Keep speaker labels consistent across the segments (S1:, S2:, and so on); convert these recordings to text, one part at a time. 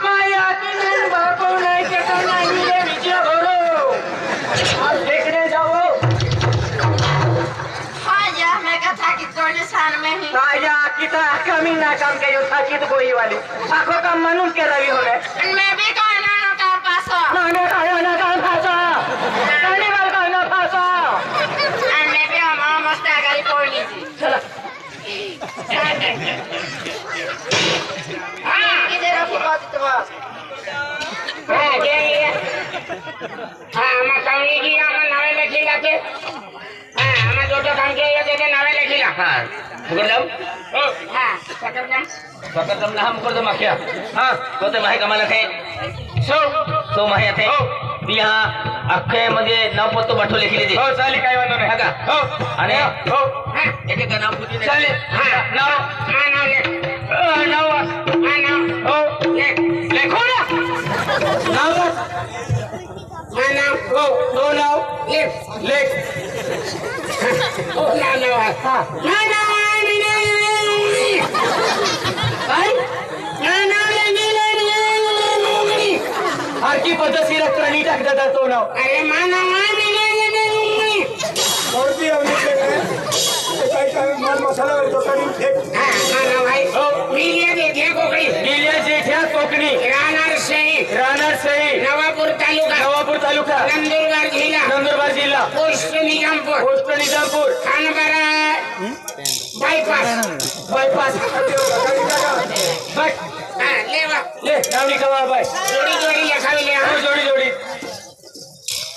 S1: माया किरण बापो नहीं के तो नहीं ले विजय भरो आप देखने जाओ
S2: आजा मैं कथा की तोड़ने सान में ही
S1: आजा किता कमी ना काम के यो था कित कोई वाली आखो का मनुन के रवि होले
S2: मैं भी कहना ना का पासो
S1: ना का फासा काने वाल का ना फासा
S2: मैं भी हम मस्त गाड़ी पड़नी थी
S1: चला
S2: हां किधर रखी बात तो हां ये हां हम सांगी की हम नावे लिखिला के हां हम जो काम के ये देने नावे लिखिला
S3: हां मुकर जाऊ
S2: हां सकरना
S3: सकरदम ना हम कर दो माखिया हां तो ते माहे कमाला थे सो माहे थे बिहा अख्खे मध्ये नाव पत्तो बाठो लिखले दे
S1: हो चाली काय वांदो नाही
S3: का
S1: हो
S3: आणि
S1: हो
S3: एक एक नाव पुती
S1: चाले
S3: हां
S1: नाव
S2: नाव ले
S1: नाव हो
S2: ले
S1: लेखो ना नाव
S2: नाव
S1: हो दो नाव
S2: ले
S1: लेख
S2: ओ नाव
S1: हां
S2: नाव
S1: काय हरकी पद्धतशीर क्रणी टाक देता तो नाव
S2: अरे माना
S1: और भी हमने काय काय माल मसाला तो करी फेक
S2: हां भाई मिलिया दे कोकणी
S1: गिलिया जेठ्या कोकणी
S2: राहणार सही नवापूर तालुका नंदुरबार जिल्हा पोस्ट निजामपूर खानबारा बायपास बट ले नावनी कवा बाय जोडी लिखावी ले
S1: हो जोडी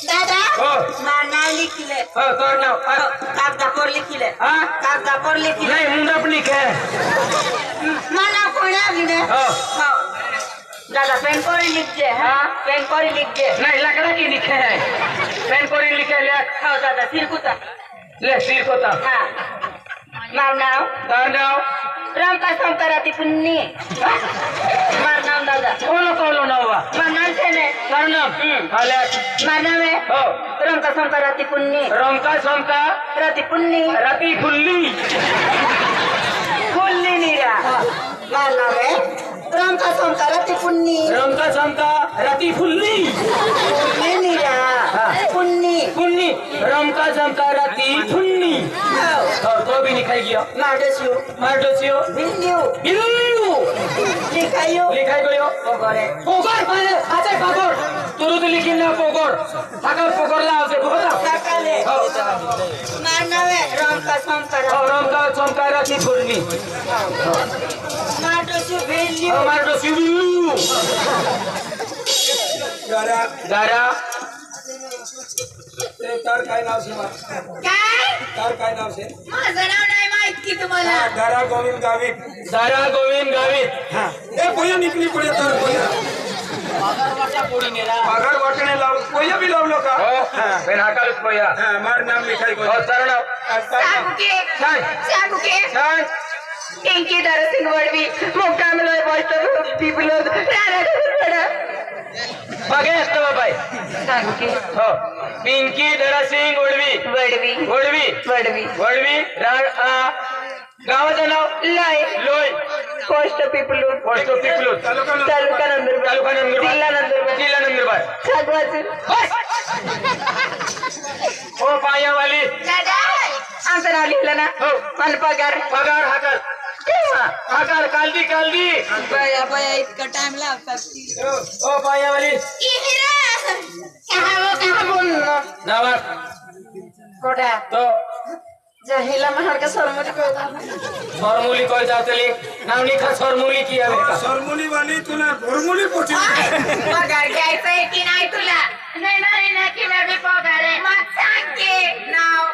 S2: दादा
S1: हो
S2: नाव लिखिले
S1: हो तोर नाव
S2: कागदापर लिखिले
S1: हां
S2: कागदापर लिखिले
S1: नहीं मुंडप लिखे
S2: माना कोणा लिखले
S1: हो
S2: दादा पेन कोरी लिख दे हां पेन कोरी लिख दे
S1: नहीं लकड़ा की लिखे है पेन कोरी लिखे ले
S2: हां दादा सिरकुता
S1: ले सिर कोता
S2: हां नाव
S1: तार नाव
S2: राम का संतराती पुन्नी मार नाम दादा
S1: कोलो नावा
S2: मार नाम से ने
S1: तार नाम हाले
S2: मार नाम है
S1: हो
S2: राम का संतराती पुन्नी
S1: रंका समका
S2: राती पुन्नी
S1: राती फुल्ली
S2: फुल्ली नीरा मार नाम है राम का संतराती पुन्नी
S1: रंका समका राती फुल्ली
S2: फुल्ली नीरा पुन्नी
S1: पुन्नी रंका समका राती फुन्नी और तो भी निकाल गया मार्डोसियो
S2: बिल्लियो
S1: बिल्लू
S2: लिखाई
S1: गयो पोगर माने आचे पोगर तुरु तो लिखिन ना पोगर थाका पोगर ला आसे बोला
S2: काकाले
S1: हो
S2: मार नाम है राम का संतरा
S1: और रंका समका राती फुल्ली
S2: मार्डोसियो बिल्लियो
S1: मार्डोसियो बिल्लू गारा ते तार काय नाव से
S2: काय
S1: तार काय नाव से
S2: माझं नाव नाही माहित की तुम्हाला
S1: दारा गोविंद गावित हां ए पोया निकली पडे तार पोया पगार वाटणे लाव पोया भी लावलो का हां बेन हाकालच पोया हां मार नाम लिखाई गो तार नाव
S2: सागू के टेंकी दरसिंग वडवी मुक्काम लोय बसतो पिपलो राणा
S1: बघे असतो बाबाई
S2: सागू के
S1: हो पिंकी दरासिंग वडवी गावाचं नाव लोय
S2: पोस्ट पिपलूट तालुका नंदुरबार जिल्हा नंदुरबार सागवाचं
S1: हो पायावाली
S2: दादा आमचं नाव लिहिलं ना
S1: हो
S2: मला पगार
S1: हाकार कालदी
S2: बया इतका टाइम लागतात
S1: हो पायावाली
S2: कहा बोललो
S1: नावा
S2: कोडा
S1: तो
S2: जहिला महार का सरमत को
S1: फॉर्मुली कोई जातली नावनी खा फॉर्मुली की आहे का
S4: फॉर्मुली वाली तुला फॉर्मुली पोटी
S2: पगार घ्यायचा आहे की नाही तुला नाही ना की मी बी पगार आहे मग सांग की नाव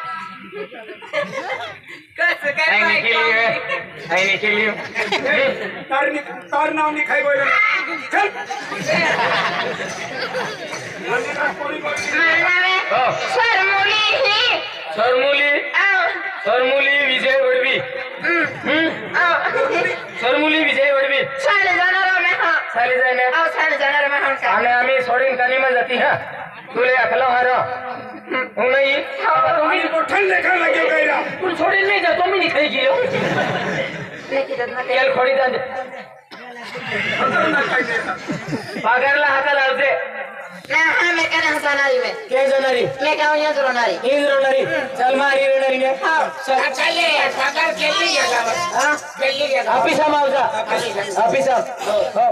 S2: कसं काय
S1: आईने केली
S4: तार नाव निखाई बोल चल
S1: सरमुली विजय वडवी सरमुली विजय वडवी
S2: साले जाणार में
S1: आणि आम्ही सोडीन कानीमा जाती हा तुले अखला हारा नाही
S4: तुम्ही मोठं लेखा लागेल काय
S1: तू सोडीन नाही जातो मी निघाई गेलो
S3: केल खोडी जाते पगारला हाताला लावते काय जाणारी हीच रोवणारी चल मारी रोवणारी ने
S2: पगार केली गेला
S3: ऑफिसा मावजा ऑफिसा हो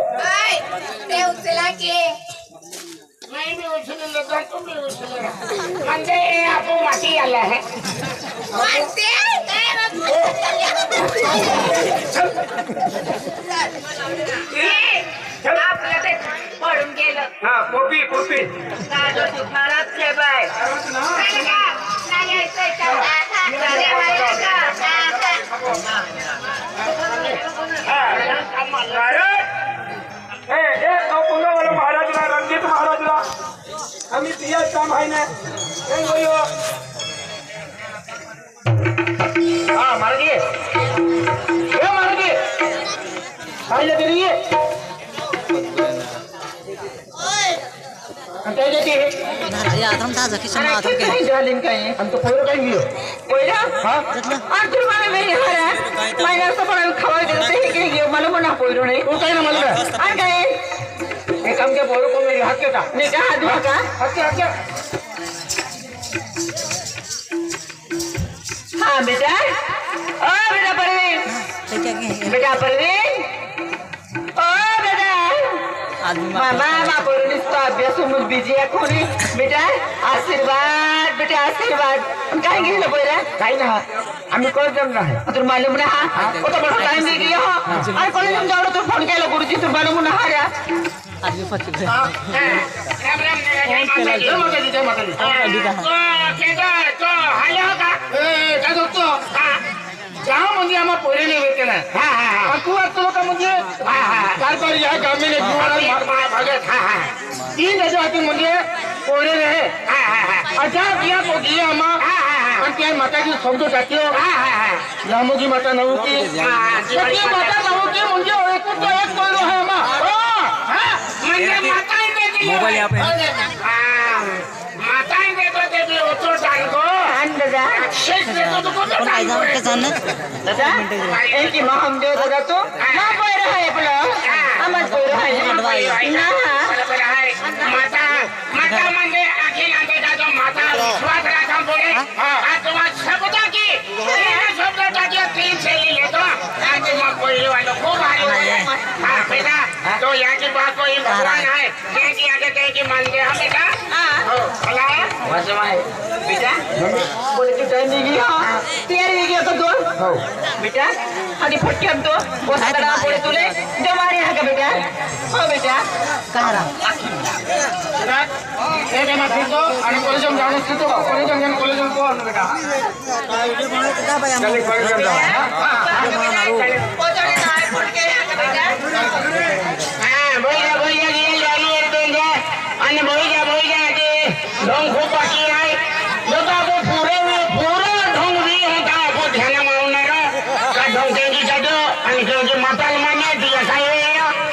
S2: नाही मी उचलले तर तुम्ही उचलले म्हणजे आपण माती आला है आपलं ते पडून गेलं
S4: हा पोपी पोपी
S2: खराब के बाय
S4: महाराजला रणजित महाराजला आम्ही पियाच काम आहे ना
S3: हाँ मार दिए क्या मार दिए खाई लग रही है क्या देती है डालिंग का है हम तो कोई कहीं भी हो कोई ना हाँ आज तुम माने नहीं आ रहा है मैंने तो बड़ा खबर देते हैं कि ये मालूम ना कोई नहीं वो कहीं ना मालूम है आ गए एक हम के बोलो को मेरे हाथ के था नहीं कहा हाथ का हाथ के हाँ बेटा ओ बेटा परवीन बेटा परवीन ओ बेटा मामा माँ बोलो इसका अभ्यास में बिजी है कोनी बेटा आशीर्वाद बेटा आशीर्वाद हम कहीं गिरी ना बोले कहीं ना हमें कॉलेज जाना है तुम मालूम ना हाँ वो तो बड़ा टाइम दे दिया हाँ अरे कॉलेज में जाओ तो फोन किया लो गुरुजी तुम मालूम ना हाँ यार
S2: राम माता दी गाव म्हणजे आम्हा पोरीने येते ना तुला का म्हणजे कारभारी आहे गामीने तीन हाती म्हणजे पोरे रहे अच्छा किया तो दिए आम्हा आणि त्या माताची समजू जाते रामोजी माता नऊ की माता नऊ की म्हणजे एकूण तो एक पोरो आहे आम्हा म्हणजे मोबाईल यहाँ पे माता देतो ते भी होतो डालको
S1: दादा एक ही माँ हम जो दादा तो माँ कोई रहा है अपना हमारे कोई रहा है ना
S2: माता माता मंदिर अखिल आगे का जो माता विश्वास रखा बोले आज तुम्हारा शब्द की शब्द की तीन से ले तो आज माँ कोई वालों को भारी हाँ बेटा तो यहाँ की बात कोई भगवान है कि आगे कहे कि मंदिर हम बेटा
S1: बेटा बोले कि टाइम नहीं गया तैयार नहीं गया तो दो बेटा आगे फटके हम तो वो सारा बोले तूने जो हमारे यहाँ का बेटा हो बेटा कहाँ रहा
S2: एक है फिर तो अरे कॉलेज में जाने से तो कॉलेज में को आना बेटा चलिए कॉलेज में जाओ
S1: वो जो ना फटके बेटा
S2: हाँ भैया ये जानो और देंगे अन्य भैया के ढंग खूब बाकी है जो तो आपको पूरे ढंग भी होता है आपको ध्यान मारना का ढंग देंगी जादो अन्य जो माता माने दिया खाए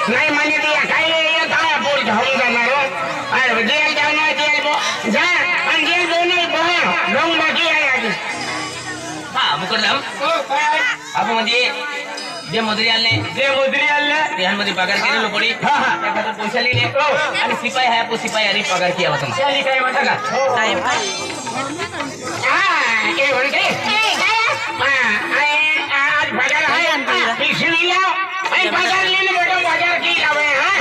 S2: नहीं माने दिया खाए ये था आपको ढंग करना रो अरे जेल जाना जेल वो जा अंजेल दोनों बहा ढंग बाकी है आज
S3: हाँ मुकरदम आप मुझे जे मजुरी आले मध्ये पगार केलेलो पडी त्याखातर पैसा लिहिले आणि सिपाई आहे आपको सिपाई आणि पगार किया होता
S2: चली काय म्हणता का
S1: टाइम
S2: हां के म्हणते आज बाजार आहे पिशवीला आई बाजार लेने बेटा बाजार की लावे हां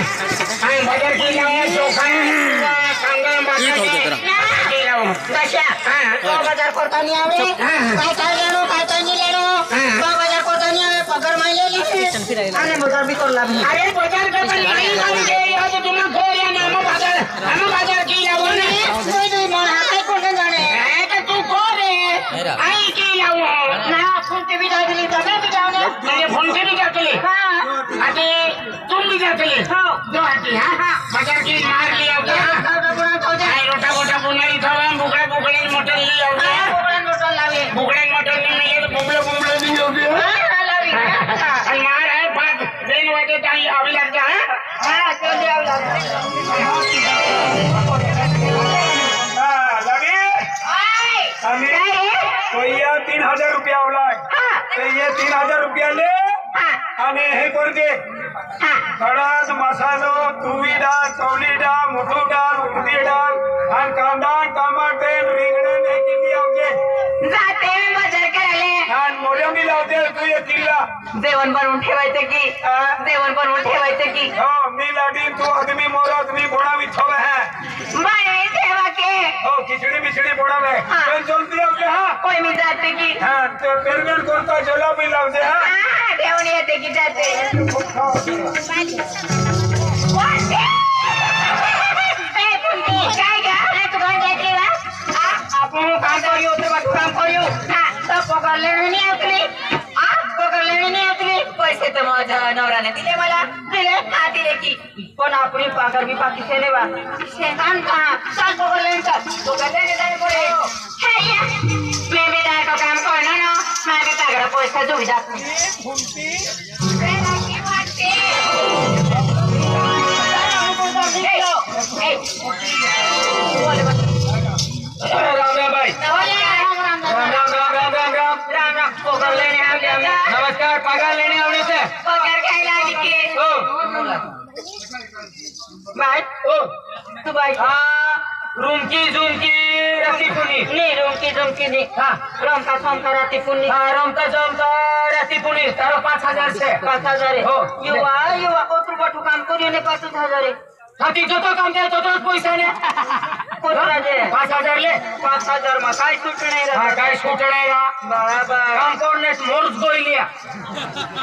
S2: आई बाजार की लावे चोखा कांदा बाजार की लावे
S1: कशा तो बाजार करता नहीं आवे काय लेनो काय नहीं लेनो तो बाजार करता नहीं आवे पगार माइले ली आने बाजार भी कर ला भी
S2: अरे बाजार का नहीं लावे या तो तुम खोया ना हम बाजार की लावे
S1: कोई मन हाथे कोने जाने
S2: है तो तू को रे आई की लावे
S1: ना फोन पे भी जा दिली तबे भी जाने
S2: मेरे फोन पे भी जाते ले
S1: हां
S2: अरे तुम भी जाते ले
S1: हां
S2: दो आती हां बाजार की मार लिया क्या रोटा बोटा बुनाई था बुकड़े मटन लिया बुकड़े मटन नहीं मिले तो बुबले भी हो गया मार है बात दिन वाले टाइम अभी लगता है
S1: हां चल जाओ
S4: लगे हमें तो ये 3000 रुपया होला तो ये 3000 रुपया ले आणि हे करते हळद मसालो तुरी डाळ चवली डाळ मोठू डाळ उडदी डाळ आणि कांदा टमाटे रिंगण हे किती आवते
S1: जाते मी बाजार करायला
S4: आणि मोरंबी लावते तू एक किल्ला
S1: जेवण बनवून ठेवायचं की जेवण बनवून ठेवायचं की
S4: हो मी लाडीन तू आदमी मोरा तुम्ही बोड़ा बिछावे है
S1: बाय ठेवा के
S4: हो खिचड़ी बिचड़ी बोड़ा में
S1: हाँ।
S4: जल्दी आवते हाँ
S1: कोई मी जाते की
S4: हाँ तो पेरगन करता जला भी लावते हाँ
S1: देवणी येते की जाते काय गा तू कोण जाते वा आपण काम करियो ते काम करियो तो पगार लेणे नाही आपली पगार लेणे नाही आपली पैसे तर माझ्या नवऱ्याने दिले मला दिले हा दिले की पण आपली पगार भी बाकी से लेवा शेतान कहा साल पगार लेणे का तो लेणे जाणे पडे मैं मेरा तो काम करना ना मागे सगळं पैसा जोडी जात
S4: राम राम भाई राम
S1: पगार लेणे आवले
S4: नमस्कार पगार लेने आवडे थे
S1: पगार घ्यायला आली की बाय तू बाय
S4: रुमकी झुमकी रस्सी पुनी
S1: नहीं रुमकी झुमकी नहीं
S4: हाँ
S1: रमका समका राती पुन्नी
S4: रमका जमका रस्सी पुनी तारो 5000 से
S1: 5000
S4: हो
S1: युवा कोतरू बठू काम करियो ने 5000
S4: हाथी जो तो काम दे तो पैसा ने
S1: कोतरा जे
S4: 5000 ले
S1: 5000 मा काय सुटणे रे
S4: हाँ काय सुटणे रा
S1: बराबर
S4: काम करने मोर्स गोई लिया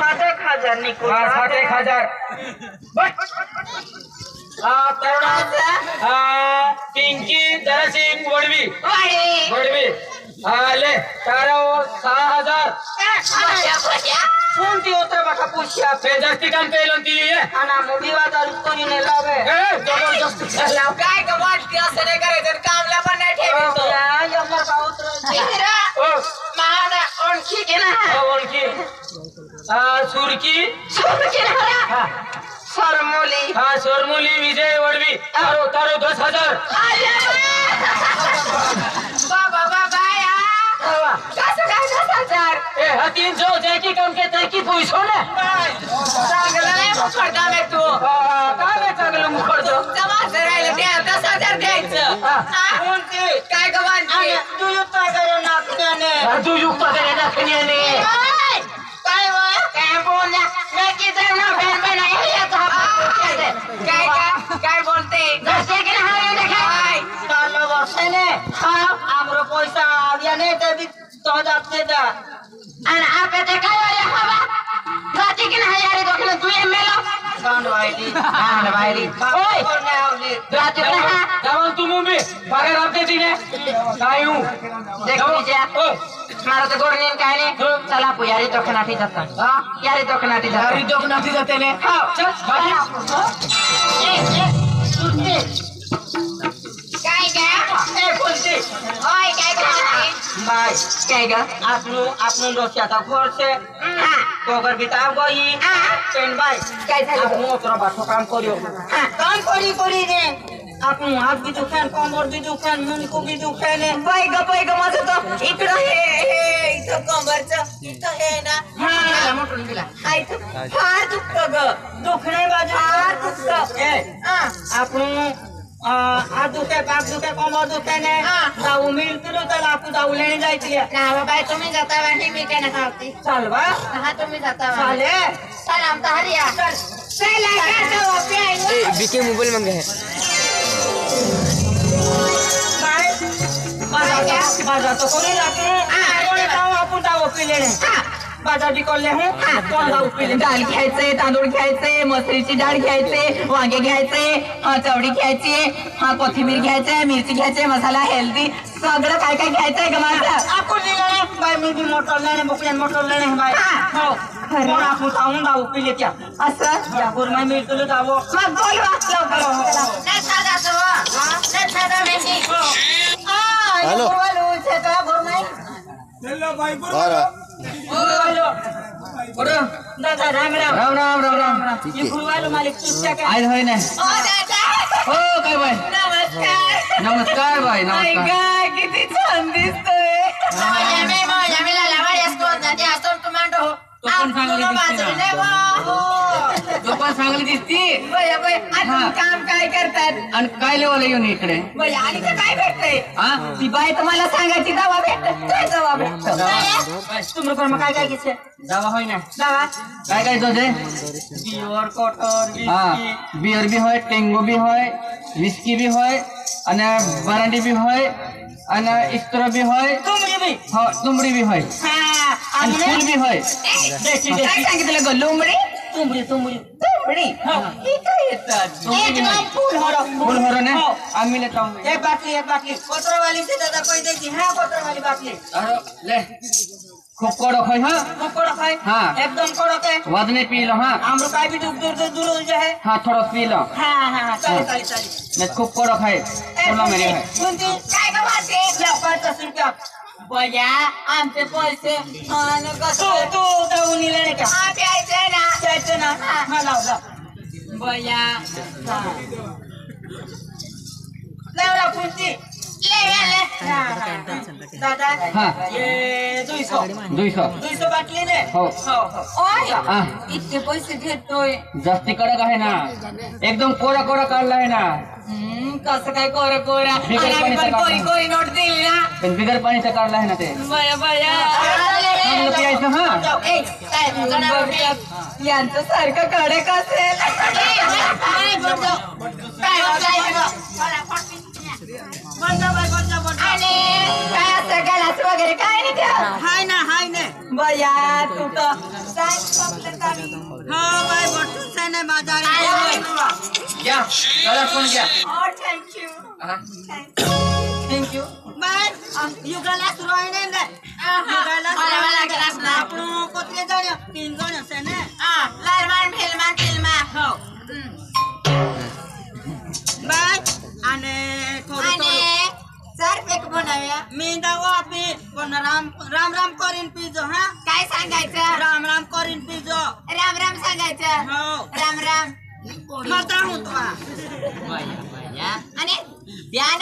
S1: 7000 निको
S4: हाँ 7000 बस तरुणा पिंकी दरसिंग वडवी वडवी ले तारा 6000
S1: कोणती उतर बका पुष्या
S4: जास्ती काम केलं ती
S1: आणि मुभी वाजा कोणी ने लावे
S4: जबरदस्त
S1: काय का वाटते असं नाही करायचं कामला पण नाही ठेवायचं या यमर का उतर महाना आणखी के ना
S4: ओळखी सुरकी
S1: ना सरमोली
S4: हाँ सोरमुली विजय वडवी तारो 10000
S1: बाबा बाबा या कसं काय 10000
S4: ए हतीन जो जैकी काम के तैकी पैसो ने
S1: चांगलं नाही मुखडा में तू
S4: काय चांगलं मुखडतो
S1: जमा करायला द्या 10000 द्यायचं कोणते काय गवांची तू युक्त करू नाकण्याने
S4: तू युक्त करे नाकण्याने
S1: काय वय काय बोलला मैं किधर ना बहन बनाई है तो काय बोलते जैसे कि ना ये देखा कालो वर्षे ने हां हमरो पैसा आविया ने ते भी तो जाते दा आणि आपे ते काय रे बाबा जाती कि ना यार दोखले तू एमएलओ गांड वायरी ओय करने आवली जाती ना
S4: जावन तू मुंबई पगार आपते तिने काय हूं
S1: देख लीजिए मारो तो गोड़ नींद काय ने चला पुजारी दोखनाठी जाता हां यारी दोखनाठी जाता
S4: यारी दोखनाठी जाते ले
S1: हां चल सुनते काय गा ए बोलते ओय काय गा बाय काय गा आपनु रोसियाता घर से हां कोगर बिताव गई पेन बाय काय झालं आपनु ओतरा बाठो काम करियो हां काम करी रे आपनु हात भी दुखान कमर भी दुखान मन को भी दुखान बाय ग माझं तर इकडं हे इथं कमरचं इथं हे ना हां मोठून दिला हाय फार दुखतं ग दुखणे बाजू फार दुखतं ए आपनु हात दुखे पाक दुखे कमर दुखे ने जाऊ मिळतो तर आपण जाऊ लेणे जायची ना बाय तुम्ही जाता वाणी मी काय ना खावती चल बा हा तुम्ही जाता चाले चल आमचा हरिया चल चल का जाऊ पे
S3: बीके मोबाईल मांगे है
S1: बाजार तो कोणी जाते कोणी जाऊ आपण जाऊ पे लेणे बाजार भी करले हूं कोण जाऊ पे डाळ घ्यायचे तांदूळ घ्यायचे मसरीची डाळ घ्यायचे वांगे घ्यायचे चवडी घ्यायची कोथिंबीर घ्यायचे मिरची घ्यायचे मसाला हेल्दी सगळं काय काय घ्यायचंय ग माझं आपण लेणे बाय मी भी मोटर लेणे बुकलेन मोटर लेणे बाय हो कोण आपण जाऊन जाऊ पे लेत्या असं यापूर मैं मिळतो जावो मग बोलवा लवकर नाही साधा नाही साधा मेंदी
S3: हेलो
S1: बोलू छेता बोल नाही
S4: चलो भाई
S1: बोलो दादा राम राम
S3: राम राम राम राम
S1: ये गुरुवालो मालिक तुझ्या काय
S3: आज होय ना
S1: ओ दादा
S3: हो काय बाय
S1: नमस्कार
S3: नमस्कार बाय
S1: आई
S3: नमस्कार
S1: काय किती छान दिसतोय यामेला लावाडी असतो ना ते असतो कमांडो
S3: तो पण चांगली दिसते
S1: काम काय करतात
S3: आणि काय लेवाला येऊन इकडे
S1: बाई आणि काय भेटतंय
S3: हा
S1: ती बाई तुम्हाला सांगायची दवा भेटत काय दवा भेटत तुम्ही मग काय काय घेतलं
S3: दवा होय ना
S1: दवा
S3: काय काय तुझे
S1: बियर कॉटर
S3: हाँ बियर भी है टेंगो भी है विस्की भी है અને बरांडी भी है અને स्ट्रॉ भी है
S1: तुमरी बाई
S3: हाँ तुमड़ी भी है
S1: हा
S3: आणि फूल भी है
S1: काय सांगितलं ग लोंबडी तुमरी तुमरी तुमरी ही काय येतात एकदम
S3: फूल हो रहा है आम्ही लेता हूँ
S1: एक बाटली कोतरवाली से दादा कोई देखी हाँ कोतरवाली बाटली
S3: अरे ले खूब कड़क है हाँ
S1: कड़क है
S3: हाँ
S1: एकदम कड़क है
S3: वजने पी लो हाँ
S1: हमरो काय भी दूर जो है
S3: हाँ थोड़ा पी लो
S1: हाँ चाली
S3: नहीं खूब कड़क है बोला मेरे है
S1: सुनती काय का बात है 50 रुपया बया आमचे पैसे आणि कसं तू जाऊन इले का हा प्यायचं ना हा लाव बया लावला पुंती ले दादा
S3: हाँ
S1: ये 200 बाटली ने
S3: हो
S1: ओय इतके पैसे घेतोय
S3: जास्ती कडक आहे ना एकदम कोरा कोरा काढला आहे ना
S1: कसं काय कोरा
S3: बिगर पाणीचं
S1: कोरी नोट दिली ना
S3: पण बिगर पाणीचं काढलं आहे ना ते
S1: बया
S3: चांगलं प्यायचं हा
S1: यांचं सारखं कडक असेल काय असं गलास वगैरे काय नाही त्या हाय ना बया तू तर
S3: घ्या चला फोन घ्या
S1: थँक्यू युगाला सुरू आहे ना आपण कोथले जाण्या 3 जण असे ना लालमान फिल्मा हो बाय आणि थोडं सर पेक बनाव्या मी दावा आपी पण राम करीन पिझो हा काय सांगायचं राम करीन पिझो राम सांगायचं हो राम मात्र होतो आणि ध्यान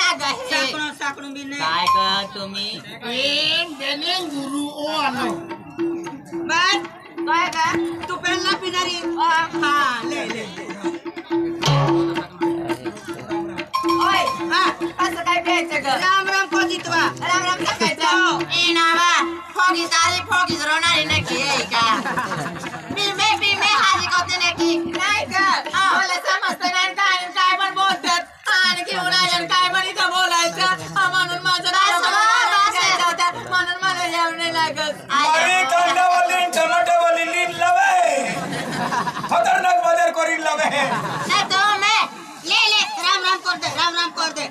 S1: साकडून बी नाही काय का तुम्ही गुरु ओ आलो बाय काय का तू पेनला पिणारी हा ले ओय हा असं काय प्यायचं ग राम कोजितवा राम सांगायचं ए नावा फोगी रोणारी नक्की आहे का मी हाजी कोते नक्की नाही का मला समजतं नाही काय पण बोलतात आणि घेऊन आले काय पण इथं बोलायचं म्हणून माझं म्हणून मला येऊ नाही लागत
S4: कांदावाली टमाटोवाली लीड लावे खतरनाक बाजार करीन लावे
S1: नाही तो मैं ले राम कर दे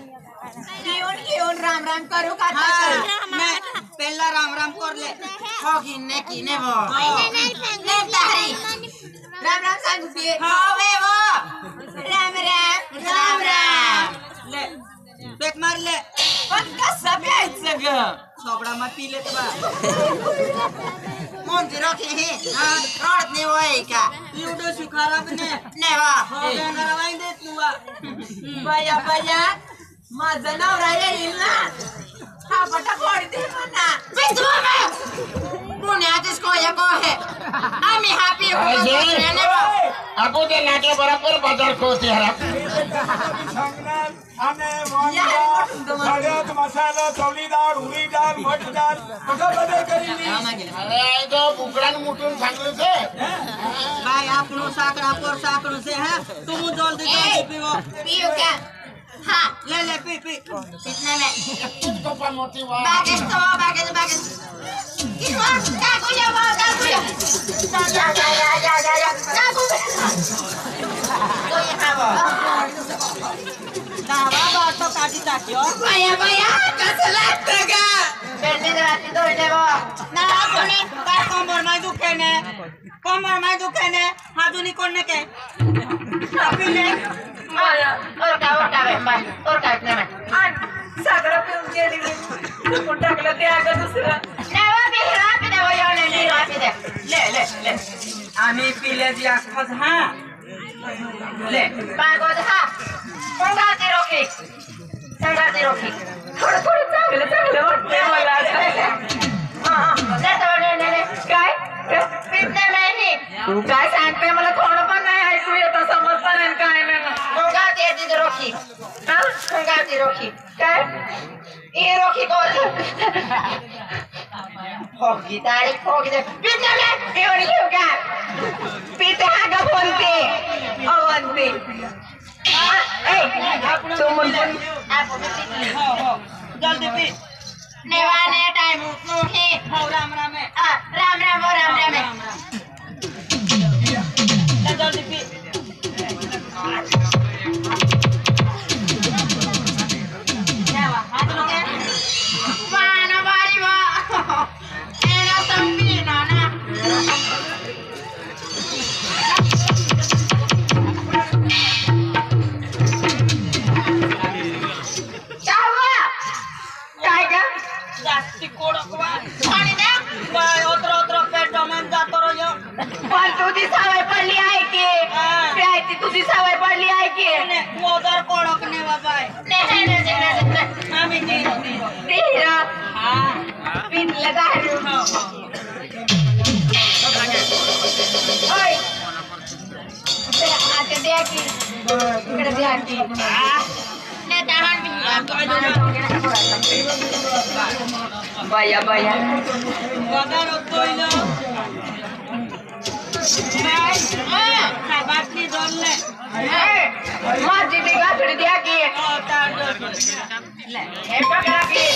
S1: घेऊन राम करू का मैं पहला राम कर ले होगी नेकी ने वो राम सांगते होवे वो राम ले बेक मार ले पण कसं प्यायचं ग सोबडा मत पी ले बा मोंजी रखे हे रडत नाही होय का एवढं शिकाराब ने वा हो गंगारावाई देत तू बया माझं नवरा येईल ना हा पटा फोडते म्हणा पुण्यात इसको एको है आम्ही हॅपी
S2: आपो ते नाट्य बरोबर बाजार कोते हरा
S4: आणि वांगा मसाला चवली डाळ उडी डाळ मठ डाळ कसं बाजार करीन
S2: अरे तो बुकडान मुठून सांगलं ते
S1: भाई आपनो साकड़ा से है तुम जल्दी पियो क्या हाँ ले पी कितने में
S2: तो पर मोटी वा
S1: बागेज कितना काकुया तो यहाँ वो नावा बात तो काटी ताकियो भैया कैसे लगता का बेटे राती तो इधर वो ना कोने काय कमर में दुखे ने हाथुनी कोने के आपने और का इतने में सागरा पे उनके लिए कुंडा के लिए आगे दूसरा नेवा भी हिला पे दे वो याने हिला पे दे ले आमी पीले जी आसपास हाँ ले पागल हाँ संगाती रोकी थोड़ा चांगले और ले वाला हाँ ले तो ले काय तू काय सांगते मला थोडं पण नाही ऐकू येतं समजतं नाही काय नाही
S3: रोखी रोखी
S1: काय
S3: ये रोखी होगी तारीख होगी पीते में एवढी घेऊ का
S1: पीते हा का बोलते अवंती तू म्हणून
S3: जल्दी पी नेवाने टाइम उठे राम राम राम राम राम राम जल्दी पी
S1: पण तुझी सवय पडली आहे की प्यायची तुझी सवय पडली आहे की
S3: उधर कोड़क ने बाबा आम्ही
S1: पीत लगा आता द्या की इकडे द्या की बाया बाया
S3: बाटली दोनले
S1: माझी ती गाठडी द्या की हे पकडा की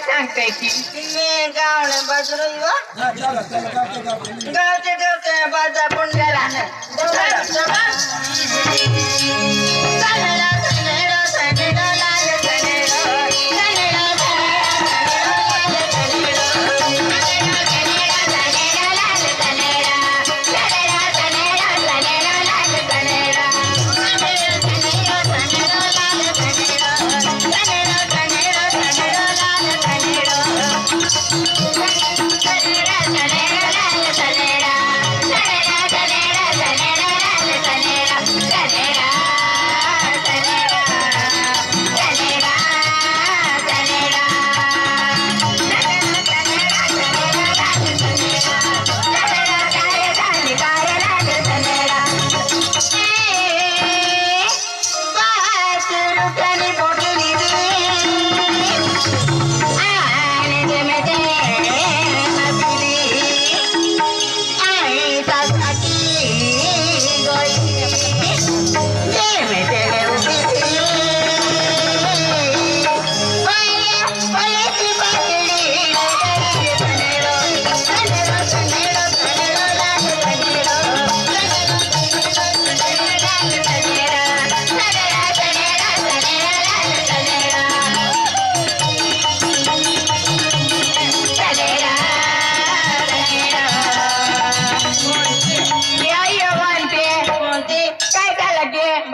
S1: सांगते की
S3: गावने बाजू गावचे बाजा पुंड्याला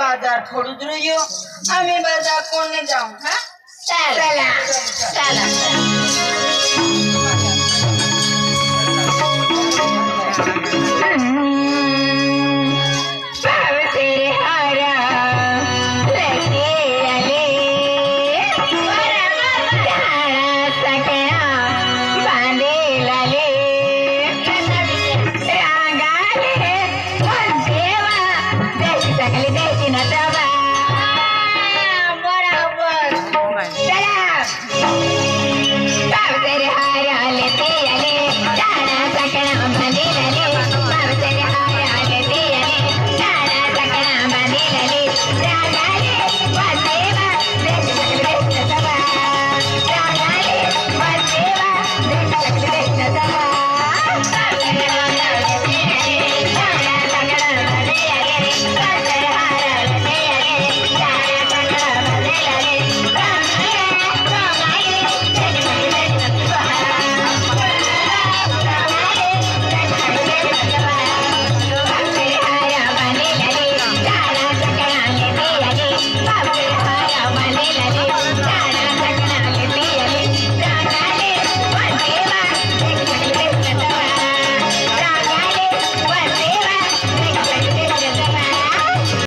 S3: बाजार थोड़ी दूर आम्ही बाजार कोण जाऊ हा चला चला